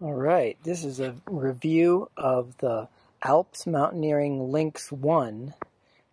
Alright, this is a review of the Alps Mountaineering Lynx 1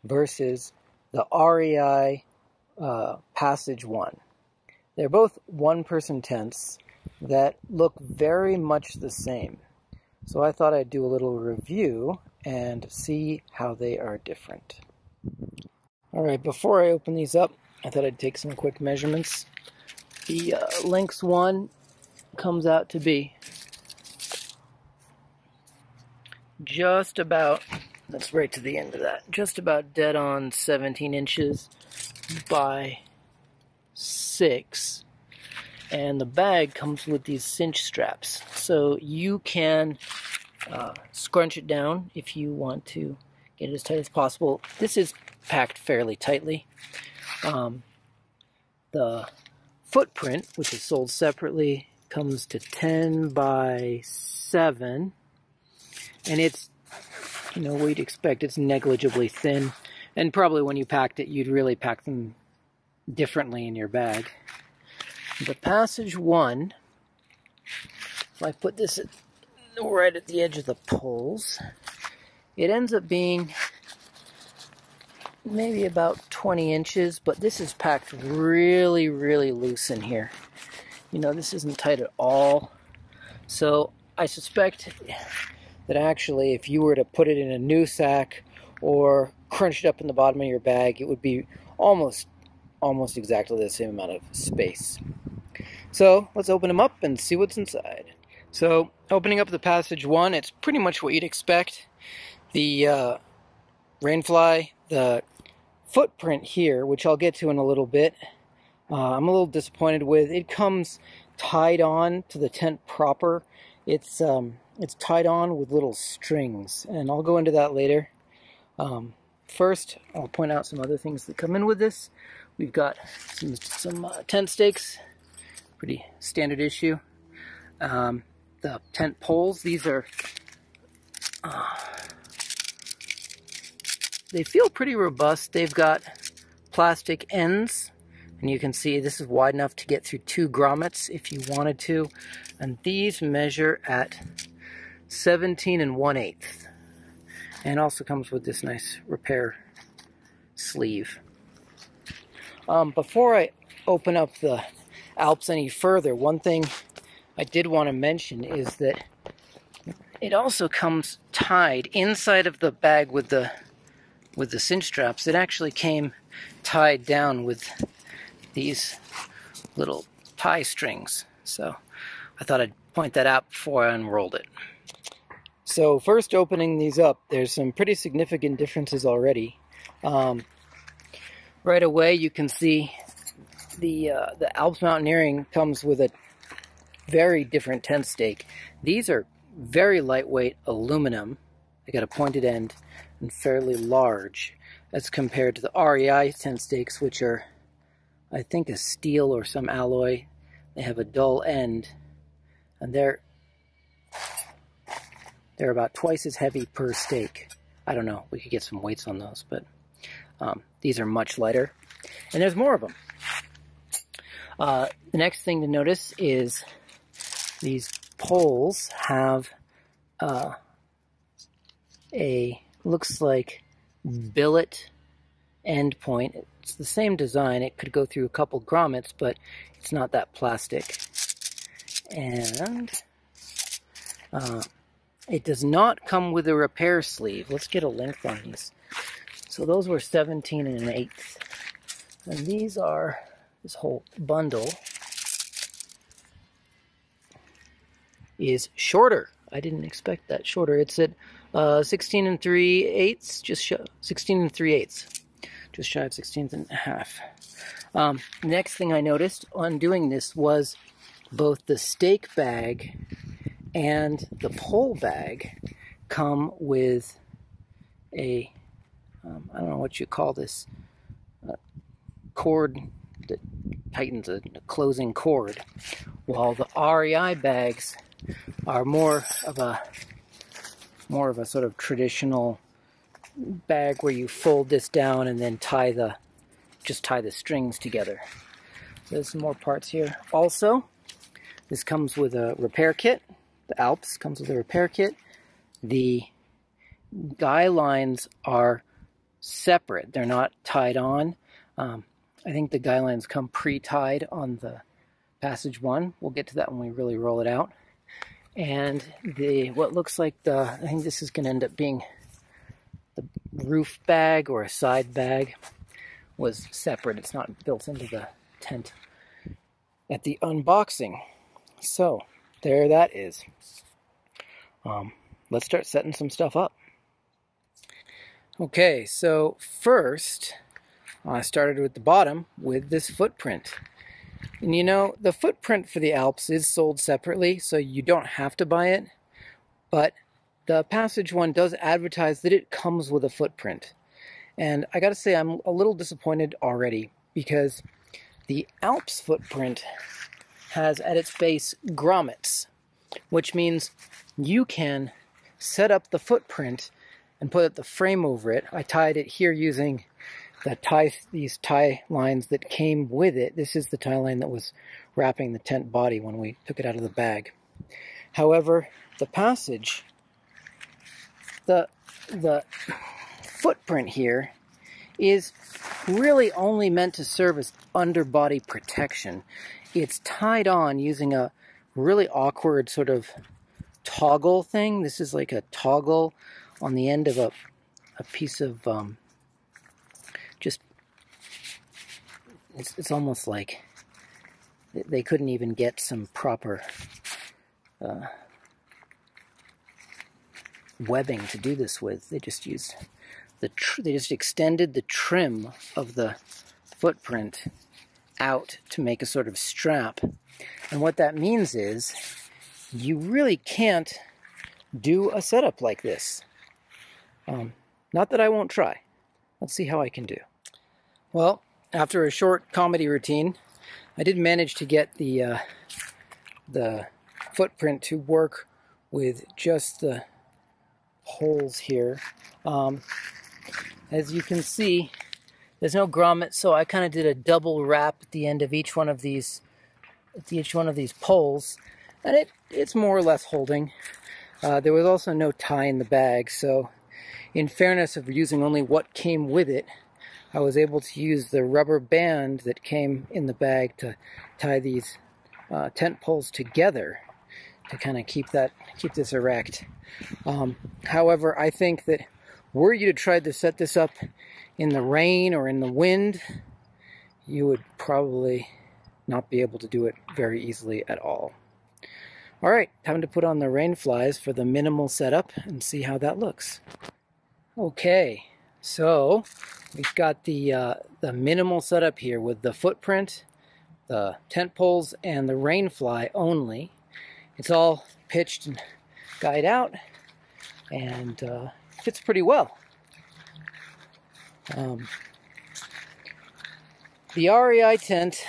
versus the REI Passage 1. They're both one-person tents that look very much the same. So I thought I'd do a little review and see how they are different. Alright, before I open these up, I thought I'd take some quick measurements. The Lynx 1 comes out to be just about, that's right to the end of that, just about dead on 17 inches by 6. And the bag comes with these cinch straps, so you can scrunch it down if you want to get it as tight as possible. This is packed fairly tightly. The footprint, which is sold separately, comes to 10 by 7. And it's, you know, what you'd expect, it's negligibly thin. And probably when you packed it, you'd really pack them differently in your bag. The Passage 1, if I put this right at the edge of the poles, it ends up being maybe about 20 inches, but this is packed really, really loose in here. You know, this isn't tight at all. So I suspect that actually if you were to put it in a new sack or crunch it up in the bottom of your bag, it would be almost exactly the same amount of space. So let's open them up and see what's inside. So opening up the Passage 1, it's pretty much what you'd expect. The rainfly, the footprint here, which I'll get to in a little bit, I'm a little disappointed with. It comes tied on to the tent proper. It's tied on with little strings, and I'll go into that later. First, I'll point out some other things that come in with this. We've got some tent stakes, pretty standard issue. The tent poles, these are, they feel pretty robust. They've got plastic ends, and you can see this is wide enough to get through 2 grommets if you wanted to. And these measure at 17 1/8, and also comes with this nice repair sleeve. Before I open up the Alps any further, one thing I did want to mention is that it also comes tied inside of the bag with the cinch straps. It actually came tied down with these little tie strings. So I thought I'd point that out before I unrolled it. So first, opening these up, there's some pretty significant differences already. Right away you can see the Alps Mountaineering comes with a very different tent stake. These are very lightweight aluminum. They got a pointed end and fairly large as compared to the REI tent stakes, which are, I think, a steel or some alloy. They have a dull end, and they're about twice as heavy per stake. I don't know, we could get some weights on those, but these are much lighter, and there's more of them. The next thing to notice is these poles have looks like billet end point. It's the same design. It could go through a couple grommets, but it's not that plastic. And it does not come with a repair sleeve. Let's get a length on these. So those were 17 1/8. And these are, this whole bundle is shorter. I didn't expect that shorter. It's at 16 3/8, just 16 3/8, just shy of 16 1/2. Next thing I noticed on doing this was both the stake bag and the pole bag come with a, I don't know what you call this, cord that tightens a closing cord, while the REI bags are more of a sort of traditional bag where you fold this down and then just tie the strings together. There's some more parts here. Also, this comes with a repair kit. the Alps, comes with a repair kit. The guy lines are separate. They're not tied on. I think the guy lines come pre-tied on the Passage 1. We'll get to that when we really roll it out. And what looks like I think this is going to end up being the roof bag or a side bag, was separate. It's not built into the tent at the unboxing. So there that is. Let's start setting some stuff up. Okay, so first I started with the bottom with this footprint. And you know, the footprint for the Alps is sold separately, so you don't have to buy it. But the Passage one does advertise that it comes with a footprint. And I gotta say, I'm a little disappointed already, because the Alps footprint has at its base grommets, which means you can set up the footprint and put the frame over it. I tied it here using these tie lines that came with it. This is the tie line that was wrapping the tent body when we took it out of the bag. However, the Passage, the footprint here is really only meant to serve as underbody protection. It's tied on using a really awkward sort of toggle thing. This is like a toggle on the end of a piece of it's almost like they couldn't even get some proper webbing to do this with. They just used they just extended the trim of the footprint out to make a sort of strap. And what that means is you really can't do a setup like this. Not that I won't try. Let's see how I can do. Well, after a short comedy routine, I did manage to get the footprint to work with just the holes here. As you can see, there's no grommet, so I kind of did a double wrap at the end of each one of these poles, and it's more or less holding. There was also no tie in the bag, so in fairness of using only what came with it, I was able to use the rubber band that came in the bag to tie these tent poles together to kind of keep this erect. However, I think that were you to try to set this up in the rain or in the wind, you would probably not be able to do it very easily at all. All right, time to put on the rain flies for the minimal setup and see how that looks. Okay, so we've got the minimal setup here with the footprint, the tent poles, and the rain fly only. It's all pitched and guyed out, and fits pretty well. The REI tent,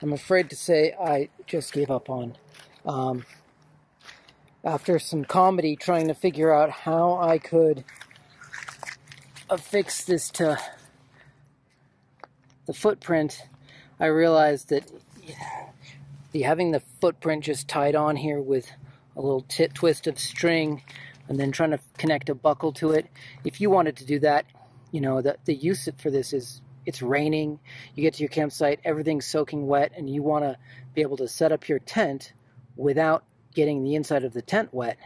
I'm afraid to say I just gave up on. After some comedy trying to figure out how I could affix this to the footprint, I realized that having the footprint just tied on here with a little twist of string and then trying to connect a buckle to it, if you wanted to do that, you know, the use for this is, it's raining, you get to your campsite, everything's soaking wet, and you want to be able to set up your tent without getting the inside of the tent wet.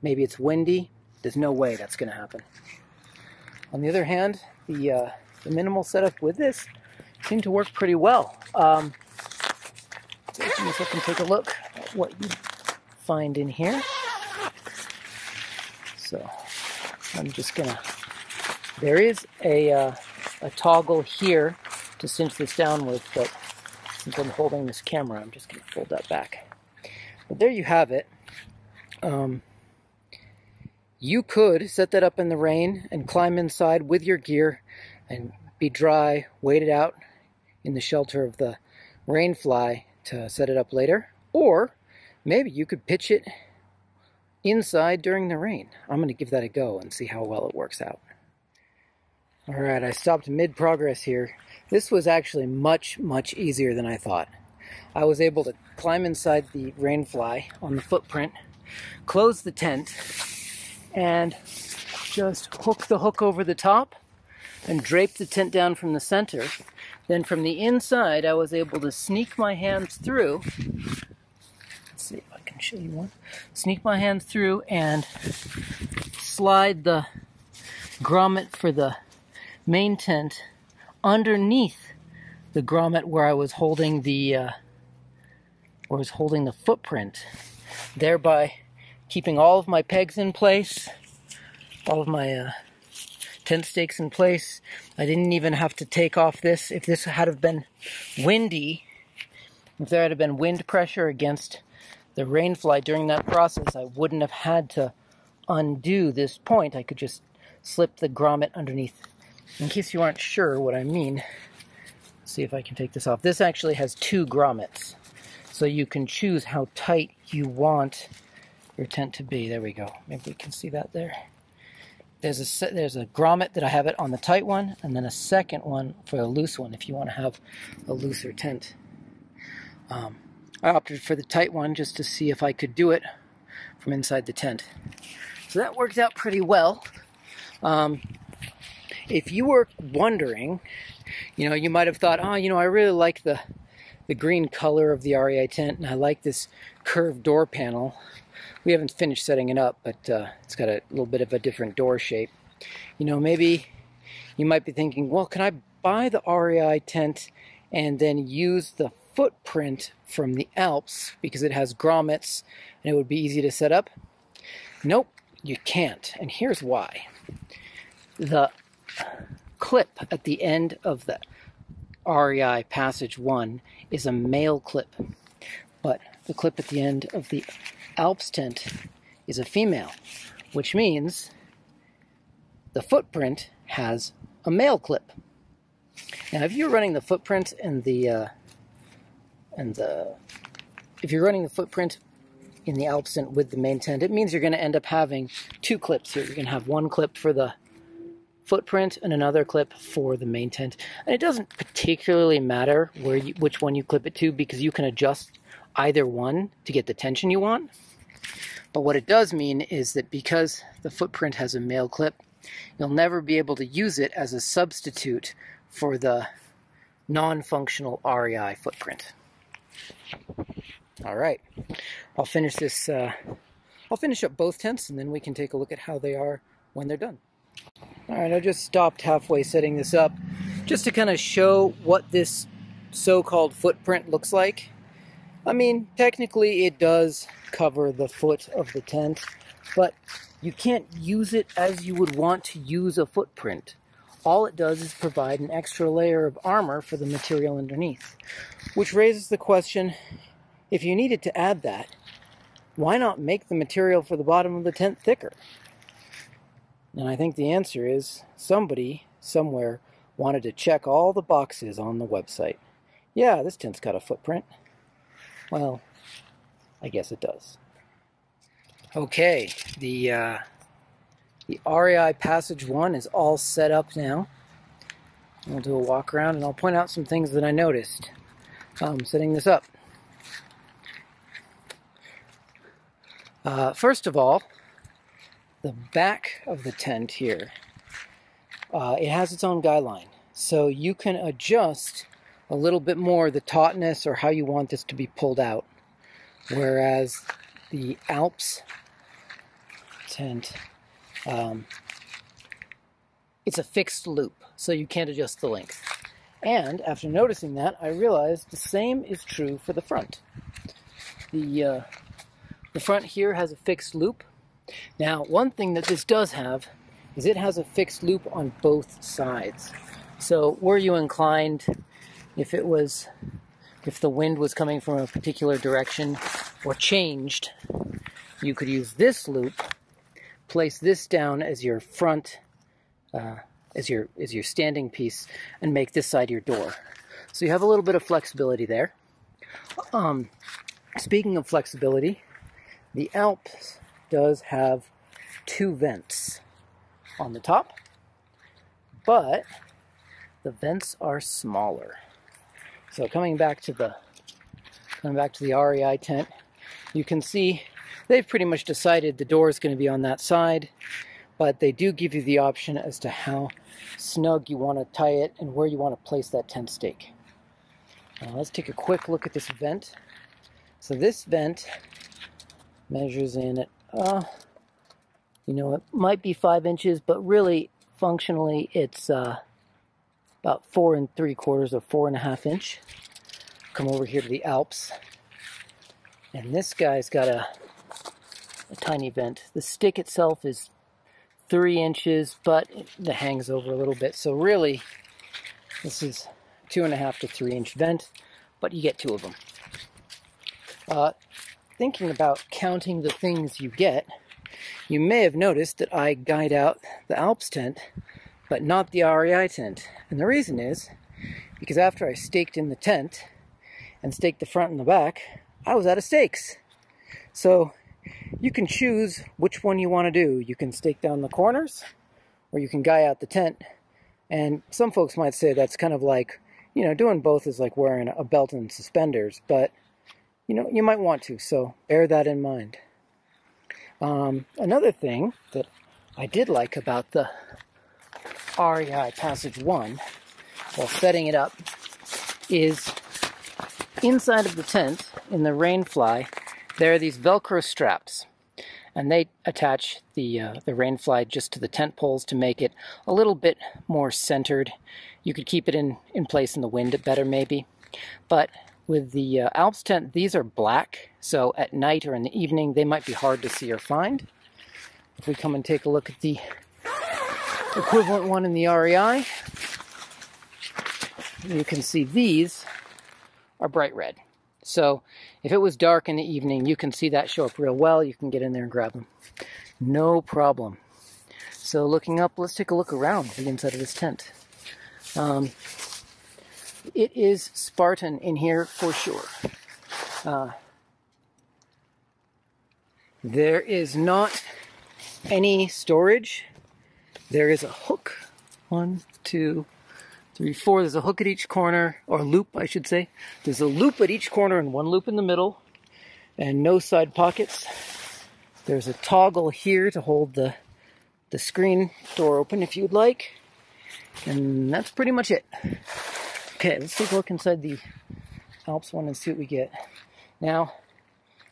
Maybe it's windy, there's no way that's going to happen. On the other hand, the minimal setup with this seemed to work pretty well. So let's look and take a look at what you find in here. So I'm just gonna, there is a toggle here to cinch this down with, but since I'm holding this camera, I'm just gonna fold that back. But there you have it. You could set that up in the rain and climb inside with your gear and be dry, wait it out in the shelter of the rain fly to set it up later. Or maybe you could pitch it inside during the rain. I'm going to give that a go and see how well it works out. Alright, I stopped mid-progress here. This was actually much, much easier than I thought. I was able to climb inside the rainfly on the footprint, close the tent, and just hook the hook over the top and drape the tent down from the center. Then from the inside, I was able to sneak my hands through. Let's see if I can show you one. Sneak my hands through and slide the grommet for the main tent underneath the grommet where I was holding the footprint, thereby keeping all of my pegs in place, all of my tent stakes in place. I didn't even have to take off this. If this had have been windy, if there had been wind pressure against the rainfly during that process, I wouldn't have had to undo this point. I could just slip the grommet underneath. In case you aren't sure what I mean, let's see if I can take this off. This actually has 2 grommets, so you can choose how tight you want your tent to be. There we go. Maybe we can see that there. There's a grommet that I have it on the tight one, and then a second one for a loose one if you want to have a looser tent. I opted for the tight one just to see if I could do it from inside the tent. So that worked out pretty well. If you were wondering, you might have thought, oh, I really like the green color of the REI tent, and I like this curved door panel. We haven't finished setting it up, but it's got a little bit of a different door shape. Maybe you might be thinking, well, can I buy the REI tent and then use the footprint from the Alps because it has grommets and it would be easy to set up? Nope, you can't, and here's why. The clip at the end of the REI Passage 1 is a male clip, but the clip at the end of the Alps tent is a female, which means the footprint has a male clip. Now, if you're running the footprint if you're running the footprint in the Alps tent with the main tent, it means you're going to end up having 2 clips here. You're going to have one clip for the footprint and another clip for the main tent. And it doesn't particularly matter which one you clip it to, because you can adjust either one to get the tension you want. But what it does mean is that because the footprint has a male clip, you'll never be able to use it as a substitute for the non-functional REI footprint. All right, I'll finish this. I'll finish up both tents, and then we can take a look at how they are when they're done. All right, I just stopped halfway setting this up just to kind of show what this so-called footprint looks like. I mean, technically it does cover the foot of the tent, but you can't use it as you would want to use a footprint. All it does is provide an extra layer of armor for the material underneath, which raises the question, if you needed to add that, why not make the material for the bottom of the tent thicker? And I think the answer is somebody somewhere wanted to check all the boxes on the website. Yeah, this tent's got a footprint. Well, I guess it does. Okay, the REI Passage 1 is all set up now. We'll do a walk around and I'll point out some things that I noticed setting this up. First of all, the back of the tent here, it has its own guy line. So you can adjust a little bit more the tautness or how you want this to be pulled out. Whereas the Alps tent, it's a fixed loop, so you can't adjust the length. And after noticing that, I realized the same is true for the front. The front here has a fixed loop. Now, one thing that this does have is it has a fixed loop on both sides. So were you inclined, if the wind was coming from a particular direction or changed, you could use this loop, place this down as your front, as your standing piece, and make this side your door. So you have a little bit of flexibility there. Speaking of flexibility, the Alps does have 2 vents on the top, but the vents are smaller. So coming back to the Coming back to the REI tent, you can see they've pretty much decided the door is going to be on that side, but they do give you the option as to how snug you want to tie it and where you want to place that tent stake. Let's take a quick look at this vent. So this vent measures in at, you know, it might be 5 inches, but really, functionally, it's about 4 3/4 or 4.5 inch. Come over here to the Alps, and this guy's got a tiny vent. The stick itself is 3 inches, but it hangs over a little bit. So really, this is 2.5 to 3 inch vent, but you get 2 of them. Thinking about counting the things you get, you may have noticed that I guide out the Alps tent, but not the REI tent. And the reason is because after I staked in the tent and staked the front and the back, I was out of stakes. So you can choose which one you want to do. You can stake down the corners, or you can guy out the tent. And some folks might say that's kind of like, you know, doing both is like wearing a belt and suspenders, but you know, you might want to, so bear that in mind. Another thing that I did like about the REI Passage 1, while setting it up, is inside of the tent, in the rain fly, there are these Velcro straps, and they attach the rain fly just to the tent poles to make it a little bit more centered. You could keep it in place in the wind better, maybe, but with the Alps tent, these are black, so at night or in the evening, they might be hard to see or find. If we come and take a look at the equivalent one in the REI, you can see these are bright red. So if it was dark in the evening, you can see that show up real well. You can get in there and grab them. No problem. So looking up, let's take a look around the inside of this tent. It is Spartan in here for sure. There is not any storage. There is a hook. 1, 2, 3, 4. There's a hook at each corner, or loop, I should say. There's a loop at each corner and 1 loop in the middle, and no side pockets. There's a toggle here to hold the screen door open if you'd like. And that's pretty much it. Okay, let's take a look inside the Alps one and see what we get. Now,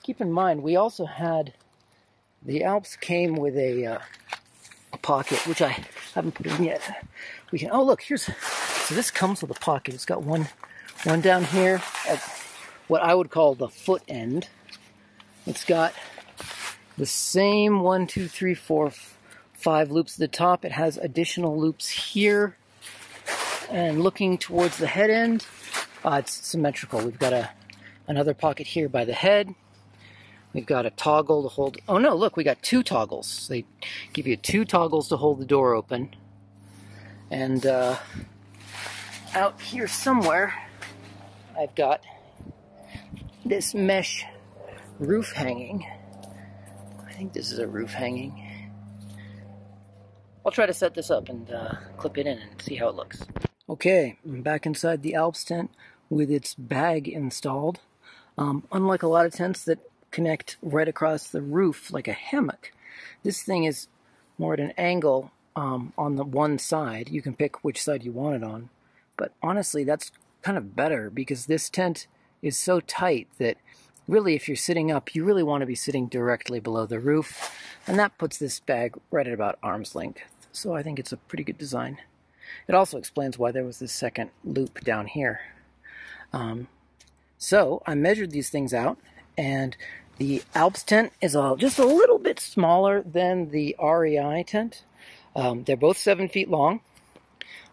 keep in mind, we also had, the Alps came with a pocket, which I haven't put in yet. We can, oh look, here's, so this comes with a pocket. It's got one down here at what I would call the foot end. It's got the same 1, 2, 3, 4, 5 loops at the top. It has additional loops here. And looking towards the head end, it's symmetrical. We've got another pocket here by the head. We've got a toggle to hold, oh no, look, we got 2 toggles. They give you 2 toggles to hold the door open. And out here somewhere, I've got this mesh roof hanging. I think this is a roof hanging. I'll try to set this up and clip it in and see how it looks. Okay, I'm back inside the Alps tent with its bag installed. Unlike a lot of tents that connect right across the roof like a hammock, this thing is more at an angle on the one side. You can pick which side you want it on. But honestly, that's kind of better because this tent is so tight that really if you're sitting up, you really want to be sitting directly below the roof. And that puts this bag right at about arm's length. So I think it's a pretty good design. It also explains why there was this second loop down here. So I measured these things out, and the Alps tent is just a little bit smaller than the REI tent. They're both 7 feet long.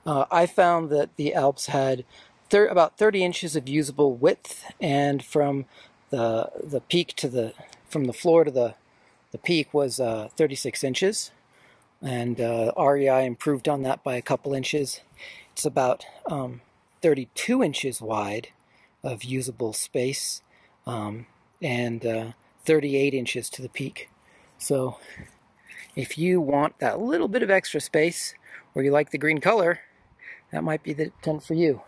I found that the Alps had about 30 inches of usable width, and from the peak to from the floor to the peak was 36 inches. And REI improved on that by a couple inches. It's about 32 inches wide of usable space, and 38 inches to the peak. So if you want that little bit of extra space, or you like the green color, that might be the tent for you.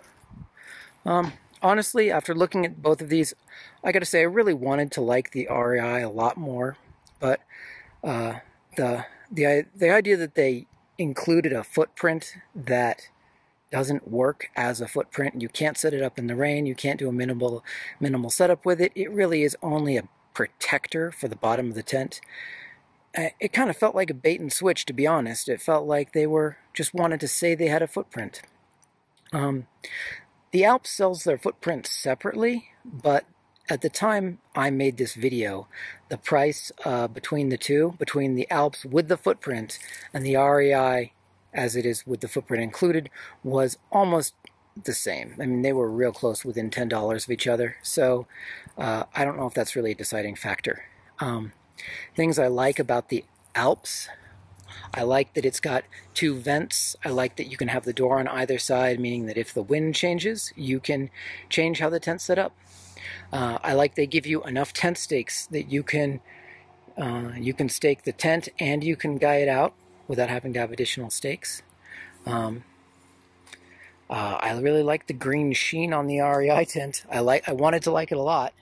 Honestly, after looking at both of these, I gotta say I really wanted to like the REI a lot more, but the idea that they included a footprint that doesn't work as a footprint, you can't set it up in the rain, you can't do a minimal setup with it. It really is only a protector for the bottom of the tent. It kind of felt like a bait and switch, to be honest. It felt like they were just wanted to say they had a footprint. The Alps sells their footprints separately, but at the time I made this video, the price between the two, between the Alps with the footprint and the REI as it is with the footprint included, was almost the same. I mean, they were real close, within $10 of each other. So I don't know if that's really a deciding factor. Things I like about the Alps: I like that it's got 2 vents. I like that you can have the door on either side, meaning that if the wind changes, you can change how the tent's set up. I like they give you enough tent stakes that you can stake the tent and you can guy it out without having to have additional stakes. I really like the green sheen on the REI tent. I wanted to like it a lot.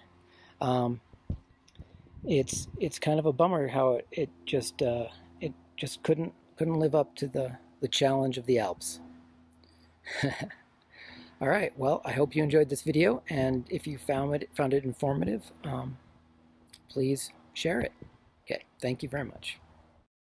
It's kind of a bummer how it just couldn't live up to the challenge of the Alps. All right, well, I hope you enjoyed this video, and if you found it informative, please share it. Okay, thank you very much.